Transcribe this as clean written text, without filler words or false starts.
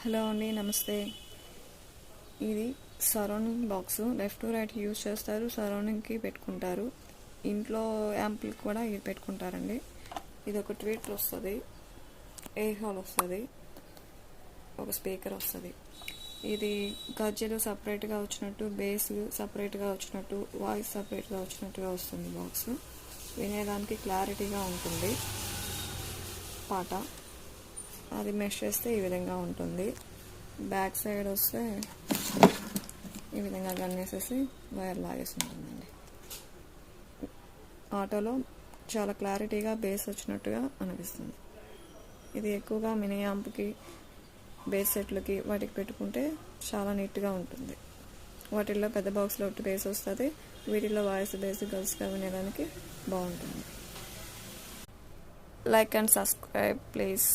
Hello అండి, నమస్తే. ఇది surrounding box. Left right use చేస్తారు, సరౌండింగ్కి పెట్టుకుంటారు. ఇంట్లో యాంప్కి కూడా ఇది పెట్టుకుంటారండి. ఇది ఒక ట్వీటర్ వస్తుంది, ఎయిర్ హాల్ వస్తుంది, ఒక స్పీకర్ వస్తుంది. ఇది గజ్జలు సపరేట్గా వచ్చినట్టు, బేస్ సపరేట్గా వచ్చినట్టు, వాయిస్ సపరేట్గా వచ్చినట్టుగా వస్తుంది. బాక్స్ వినేదానికి క్లారిటీగా ఉంటుంది. పాట అది మెష్ చేస్తే ఈ విధంగా ఉంటుంది. బ్యాక్ సైడ్ వస్తే ఈ విధంగా గన్నేసేసి వైర్ లాగేసి ఉంటుందండి. ఆటోలో చాలా క్లారిటీగా బేస్ వచ్చినట్టుగా అనిపిస్తుంది. ఇది ఎక్కువగా మినీ యాంప్కి, బేస్ సెట్లకి వాటికి పెట్టుకుంటే చాలా నీట్గా ఉంటుంది. వాటిల్లో పెద్ద బాక్స్లో ఒకటి బేస్ వస్తుంది, వీటిల్లో వాయిస్ బేస్ గర్ల్స్గా వినేదానికి బాగుంటుంది. Like and subscribe please.